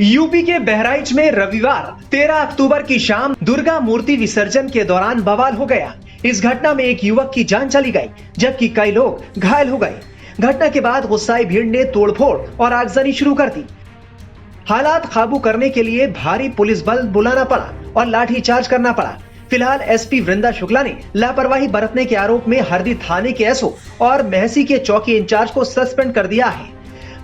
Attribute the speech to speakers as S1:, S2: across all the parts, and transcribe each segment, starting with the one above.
S1: UP के बहराइच में रविवार 13 अक्टूबर की शाम दुर्गा मूर्ति विसर्जन के दौरान बवाल हो गया। इस घटना में एक युवक की जान चली गई, जबकि कई लोग घायल हो गए। घटना के बाद गुस्साई भीड़ ने तोड़फोड़ और आगजनी शुरू कर दी। हालात काबू करने के लिए भारी पुलिस बल बुलाना पड़ा और लाठीचार्ज करना पड़ा। फिलहाल एसपी वृंदा शुक्ला ने लापरवाही बरतने के आरोप में हरदी थाने के एसओ और महसी के चौकी इंचार्ज को सस्पेंड कर दिया है।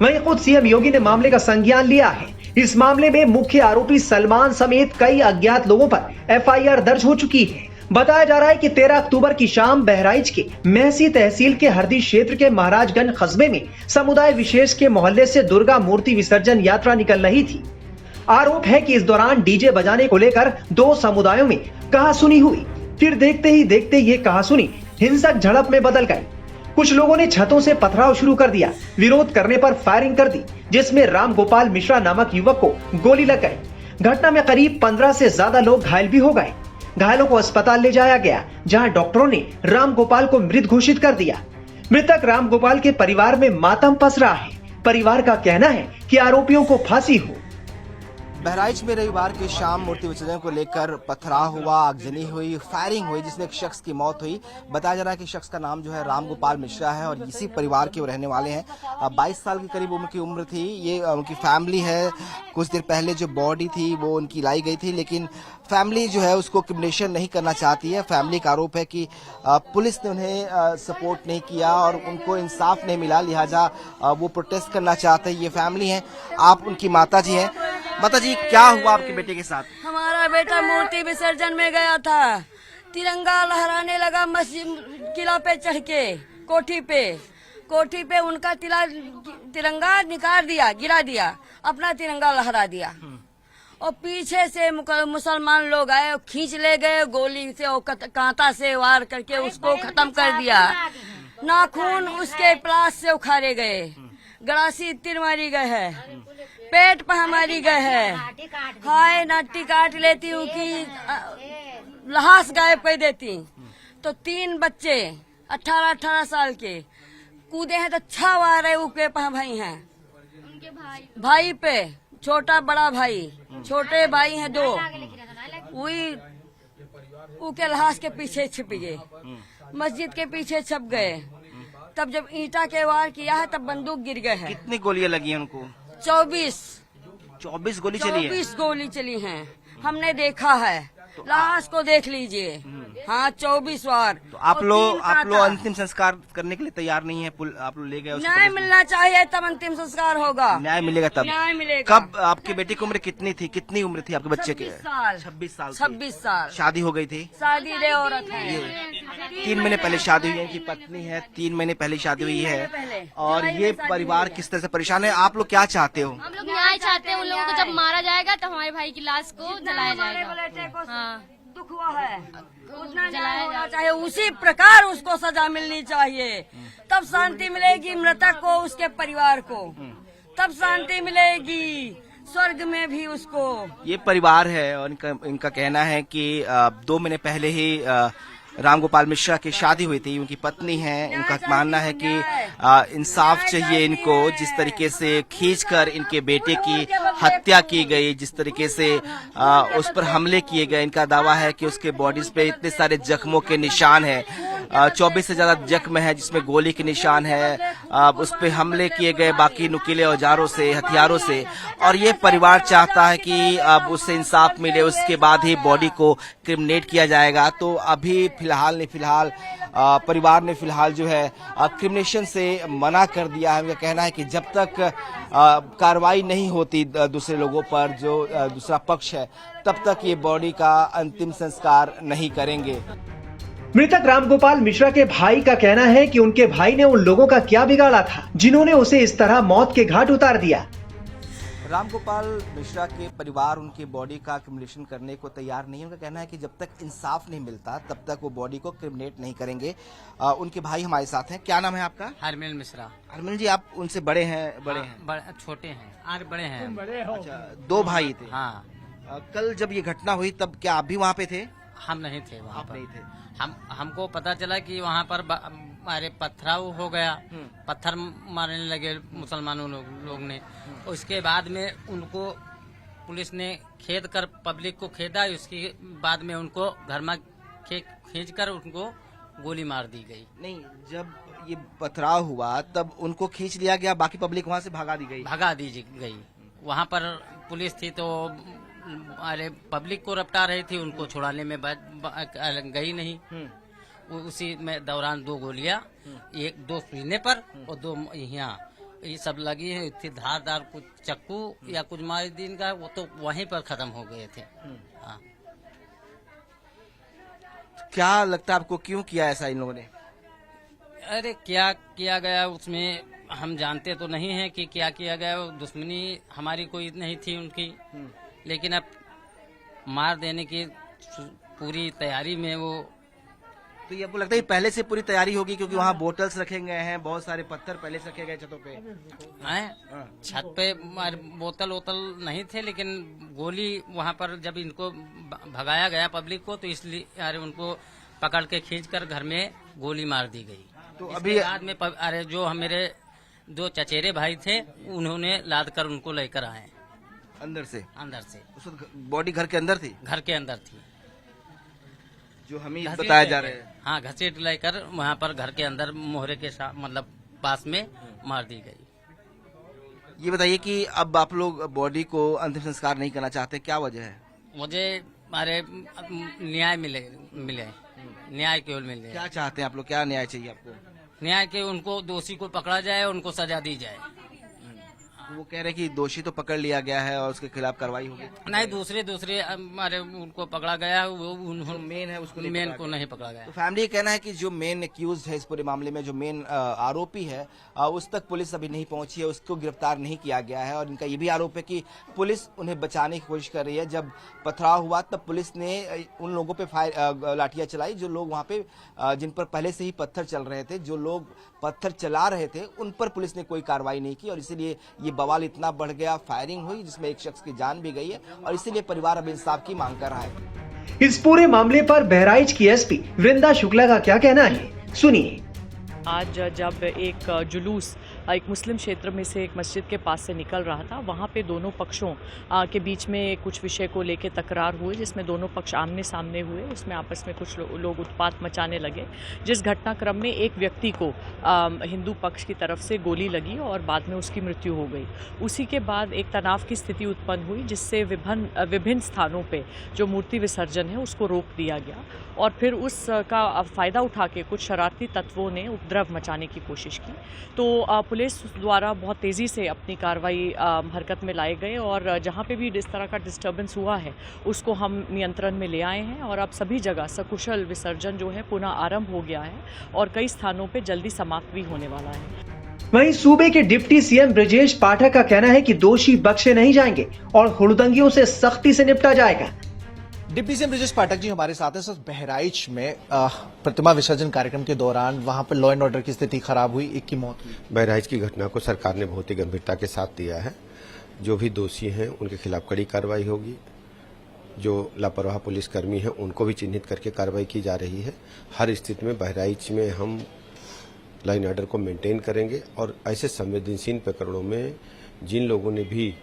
S1: वहीं खुद सीएम योगी ने मामले का संज्ञान लिया है। इस मामले में मुख्य आरोपी सलमान समेत कई अज्ञात लोगों पर एफआईआर दर्ज हो चुकी है। बताया जा रहा है कि 13 अक्टूबर की शाम बहराइच के महसी तहसील के हरदी क्षेत्र के महाराजगंज कस्बे में समुदाय विशेष के मोहल्ले से दुर्गा मूर्ति विसर्जन यात्रा निकल रही थी। आरोप है कि इस दौरान डीजे बजाने को लेकर दो समुदायों में कहासुनी हुई। फिर देखते ही देखते ये कहासुनी हिंसक झड़प में बदल गई। कुछ लोगों ने छतों से पथराव शुरू कर दिया। विरोध करने पर फायरिंग कर दी, जिसमें राम गोपाल मिश्रा नामक युवक को गोली लग गई। घटना में करीब 15 से ज्यादा लोग घायल भी हो गए। घायलों को अस्पताल ले जाया गया, जहां डॉक्टरों ने राम गोपाल को मृत घोषित कर दिया। मृतक राम गोपाल के परिवार में मातम पस रहा है। परिवार का कहना है कि आरोपियों को फांसी हो।
S2: बहराइच में रविवार की शाम मूर्ति विसर्जन को लेकर पथराव हुआ, आगजनी हुई, फायरिंग हुई, जिसमें एक शख्स की मौत हुई। बताया जा रहा है कि शख्स का नाम जो है राम गोपाल मिश्रा है और इसी परिवार के वो रहने वाले हैं। 22 साल के करीब उनकी उम्र थी। ये उनकी फैमिली है। कुछ देर पहले जो बॉडी थी वो उनकी लाई गई थी, लेकिन फैमिली जो है उसको क्रिमिनेशन नहीं करना चाहती है। फैमिली का आरोप है कि पुलिस ने उन्हें सपोर्ट नहीं किया और उनको इंसाफ नहीं मिला, लिहाजा वो प्रोटेस्ट करना चाहते हैं। ये फैमिली है। आप उनकी माता जी हैं। माता जी, क्या हुआ आपके बेटे के साथ?
S3: हमारा बेटा मूर्ति विसर्जन में गया था, तिरंगा लहराने लगा मस्जिद किला पे चढ़ के, कोठी पे उनका तिरंगा निकाल दिया, गिरा दिया, अपना तिरंगा लहरा दिया और पीछे से मुसलमान लोग आए, खींच ले गए, गोली से और कांटा से वार करके उसको खत्म कर दिया। नाखून उसके प्लास से उखाड़े गए, गड़ासी तीर मारी गए है, पेट पर हमारी गए है। हाय नाटी काट लेती हूँ कि लहास गाय पे देती। तो 3 बच्चे 18-18 साल के कूदे हैं तो 6 वार ऊके पर भाई हैं, भाई पे छोटा बड़ा भाई, छोटे भाई हैं 2, वही उके लहास के पीछे छिप गए, मस्जिद के पीछे छप गए। तब जब ईंटा के वार किया है तब बंदूक गिर गए हैं।
S2: कितनी गोलियां लगी हैं उनको?
S3: 24
S2: गोली चली है।
S3: 24 गोली चली हैं, हमने देखा है। लाश को देख लीजिए। हाँ, 24 वार।
S2: तो आप लोग अंतिम संस्कार करने के लिए तैयार नहीं है? आप लोग ले गए उसको?
S3: न्याय मिलना चाहिए तब अंतिम संस्कार होगा।
S2: न्याय मिलेगा तब?
S3: न्याय मिलेगा।
S2: कब? आपके बेटे की उम्र कितनी थी? कितनी उम्र थी आपके बच्चे की? 26 साल। शादी हो गई थी?
S3: शादी रे औरत है।
S2: 3 महीने पहले शादी हुई है। इनकी पत्नी है, 3 महीने पहले शादी हुई है। और ये परिवार किस तरह से परेशान है? आप लोग क्या चाहते हो?
S4: हम लोग न्याय चाहते हैं। उन लोगों को जब मारा जाएगा तो हमारे भाई की लाश को जलाया जाएगा। हाँ,
S3: दुख हुआ है, उतना न्याय होना चाहिए, उसी प्रकार उसको सजा मिलनी चाहिए। तब शांति मिलेगी मृतक को, उसके परिवार को, तब शांति मिलेगी स्वर्ग में भी उसको।
S2: ये परिवार है और इनका कहना है कि 2 महीने पहले ही राम गोपाल मिश्रा की शादी हुई थी। उनकी पत्नी है। इनका मानना है कि इंसाफ चाहिए इनको। जिस तरीके से खींचकर इनके बेटे की हत्या की गई, जिस तरीके से उस पर हमले किए गए, इनका दावा है कि उसके बॉडीज पे इतने सारे जख्मों के निशान हैं। 24 से ज्यादा जख्म है, जिसमें गोली के निशान है। उस पे हमले किए गए बाकी नुकीले औजारों से, हथियारों से। और ये परिवार चाहता है कि अब उससे इंसाफ मिले, उसके बाद ही बॉडी को क्रिमिनेट किया जाएगा। तो अभी फिलहाल परिवार ने जो है क्रिमिनेशन से मना कर दिया है। उनका कहना है कि जब तक कार्रवाई नहीं होती दूसरे लोगों पर, जो दूसरा पक्ष है, तब तक ये बॉडी का अंतिम संस्कार नहीं करेंगे।
S1: मृतक रामगोपाल मिश्रा के भाई का कहना है कि उनके भाई ने उन लोगों का क्या बिगाड़ा था, जिन्होंने उसे इस तरह मौत के घाट उतार दिया।
S2: रामगोपाल मिश्रा के परिवार उनकी बॉडी का क्रिमिनेशन करने को तैयार नहीं है। उनका कहना है कि जब तक इंसाफ नहीं मिलता तब तक वो बॉडी को क्रिमिनेट नहीं करेंगे। उनके भाई हमारे साथ हैं। क्या नाम है आपका?
S5: हरमिल मिश्रा।
S2: हरमिल जी, आप उनसे बड़े हैं?
S5: छोटे हैं और बड़े हैं।
S2: अच्छा, 2 भाई थे।
S5: हाँ।
S2: कल जब ये घटना हुई तब क्या आप भी वहाँ पे थे?
S5: हम नहीं थे वहाँ पर।
S2: नहीं थे?
S5: हमको पता चला कि वहाँ पर अरे पथराव हो गया, पत्थर मारने लगे मुसलमानों लोग ने। उसके बाद में उनको पुलिस ने खेद कर पब्लिक को खेदा, उसके बाद में उनको घर में खींच कर उनको गोली मार दी गई।
S2: नहीं, जब ये पथराव हुआ तब उनको खींच लिया गया, बाकी पब्लिक वहां से भगा दी
S5: गई। वहाँ पर पुलिस थी तो अरे पब्लिक को रपटा रही थी, उनको छुड़ाने में गई नहीं। उसी में दौरान 2 गोलियां, एक 2 सीने पर और 2 यहाँ, ये सब लगी है। इतनी धारदार कुछ चक्कू या कुछ मारी दिन का, वो तो वहीं पर खत्म हो गए थे। हाँ।
S2: क्या लगता है आपको, क्यों किया ऐसा इन लोगों ने?
S5: अरे क्या किया गया उसमें हम जानते तो नहीं है कि क्या किया गया। दुश्मनी हमारी कोई नहीं थी उनकी, लेकिन अब मार देने की पूरी तैयारी में वो।
S2: तो ये आपको लगता है पहले से पूरी तैयारी होगी, क्योंकि वहाँ बोतल्स रखे गए हैं, बहुत सारे पत्थर पहले से रखे गए छतों पे
S5: हैं। छत पे बोतल वोतल नहीं थे, लेकिन गोली वहाँ पर जब इनको भगाया गया पब्लिक को, तो इसलिए अरे उनको पकड़ के खींच कर घर में गोली मार दी गई। तो अभी बाद में अरे जो मेरे 2 चचेरे भाई थे, उन्होंने लाद कर उनको लेकर आए अंदर से।
S2: उस वक्त बॉडी घर के अंदर थी?
S5: घर के अंदर थी,
S2: जो हमें बताया जा रहा है।
S5: हाँ, घसीट लेकर वहाँ पर घर के अंदर मोहरे के मतलब पास में मार दी गई।
S2: ये बताइए कि अब आप लोग बॉडी को अंतिम संस्कार नहीं करना चाहते, क्या वजह है?
S5: मुझे अरे न्याय मिले, न्याय केवल मिले।
S2: क्या चाहते हैं आप लोग, क्या न्याय चाहिए आपको?
S5: न्याय के उनको दोषी को पकड़ा जाए, उनको सजा दी जाए।
S2: वो कह रहे हैं कि दोषी तो पकड़ लिया गया है और उसके खिलाफ कार्रवाई होगी।
S5: नहीं, दूसरे हमारे उनको पकड़ा गया, वो
S2: मेन है उसको
S5: मेन को नहीं पकड़ा गया।
S2: तो फैमिली का कहना है कि जो मेन एक्यूज है इस पूरे मामले में, जो मेन आरोपी है, उस तक पुलिस अभी नहीं पहुंची है, उसको गिरफ्तार नहीं किया गया है। और इनका ये भी आरोप है कि पुलिस उन्हें बचाने की कोशिश कर रही है। जब पथराव हुआ तब पुलिस ने उन लोगों पे लाठियां चलाई, जो लोग वहां पे जिन पर पहले से ही पत्थर चल रहे थे, जो लोग पत्थर चला रहे थे, उन पर पुलिस ने कोई कार्रवाई नहीं की। और इसीलिए ये बवाल इतना बढ़ गया, फायरिंग हुई जिसमें एक शख्स की जान भी गई है, और इसीलिए परिवार अब इंसाफ की मांग कर रहा है।
S1: इस पूरे मामले पर बहराइच की एसपी वृंदा शुक्ला का क्या कहना है, सुनिए।
S6: आज जब एक जुलूस एक मुस्लिम क्षेत्र में से एक मस्जिद के पास से निकल रहा था, वहाँ पे दोनों पक्षों के बीच में कुछ विषय को लेकर तकरार हुई, जिसमें दोनों पक्ष आमने सामने हुए। उसमें आपस में कुछ लोग उत्पात मचाने लगे, जिस घटनाक्रम में एक व्यक्ति को हिंदू पक्ष की तरफ से गोली लगी और बाद में उसकी मृत्यु हो गई। उसी के बाद एक तनाव की स्थिति उत्पन्न हुई, जिससे विभिन्न स्थानों पर जो मूर्ति विसर्जन है उसको रोक दिया गया। और फिर उसका फ़ायदा उठा के कुछ शरारती तत्वों ने उपद्रव मचाने की कोशिश की। तो पुलिस द्वारा बहुत तेज़ी से अपनी कार्रवाई हरकत में लाए गए, और जहाँ पे भी इस तरह का डिस्टर्बेंस हुआ है उसको हम नियंत्रण में ले आए हैं। और अब सभी जगह सकुशल विसर्जन जो है पुनः आरंभ हो गया है, और कई स्थानों पे जल्दी समाप्त भी होने वाला है।
S1: वहीं सूबे के डिप्टी सीएम ब्रजेश पाठक का कहना है कि दोषी बख्शे नहीं जाएंगे और हुड़दंगियों से सख्ती से निपटा जाएगा।
S7: डिप्टी सीएम ब्रजेश पाठक जी हमारे साथ हैं। सर, बहराइच में प्रतिमा विसर्जन कार्यक्रम के दौरान वहां पर लॉ एंड ऑर्डर की स्थिति खराब हुई, एक की मौत हुई।
S8: बहराइच की घटना को सरकार ने बहुत ही गंभीरता के साथ लिया है। जो भी दोषी हैं उनके खिलाफ कड़ी कार्रवाई होगी। जो लापरवाह पुलिसकर्मी हैं उनको भी चिन्हित करके कार्रवाई की जा रही है। हर स्थिति में बहराइच में हम लॉ एंड ऑर्डर को मेंटेन करेंगे, और ऐसे संवेदनशील प्रकरणों में जिन लोगों ने भी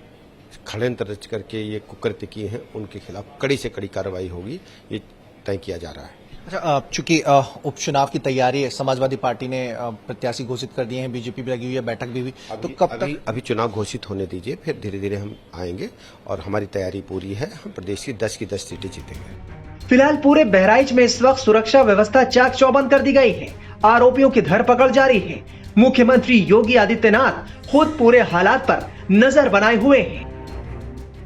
S8: षड्यंत्र रच करके ये कुकृत्य किए हैं उनके खिलाफ कड़ी से कड़ी कार्रवाई होगी, ये तय किया जा रहा है।
S7: अच्छा, चूंकि उपचुनाव की तैयारी है, समाजवादी पार्टी ने प्रत्याशी घोषित कर दिए हैं, बीजेपी भी लगी हुई है, बैठक भी हुई, तो कब तक?
S8: अभी चुनाव घोषित होने दीजिए, फिर धीरे धीरे हम आएंगे, और हमारी तैयारी पूरी है। हम प्रदेश की 10 की 10 सीटें जीतेंगे।
S1: फिलहाल पूरे बहराइच में इस वक्त सुरक्षा व्यवस्था चाक चौबंद कर दी गई है। आरोपियों की धरपकड़ जारी है। मुख्यमंत्री योगी आदित्यनाथ खुद पूरे हालात पर नजर बनाए हुए हैं।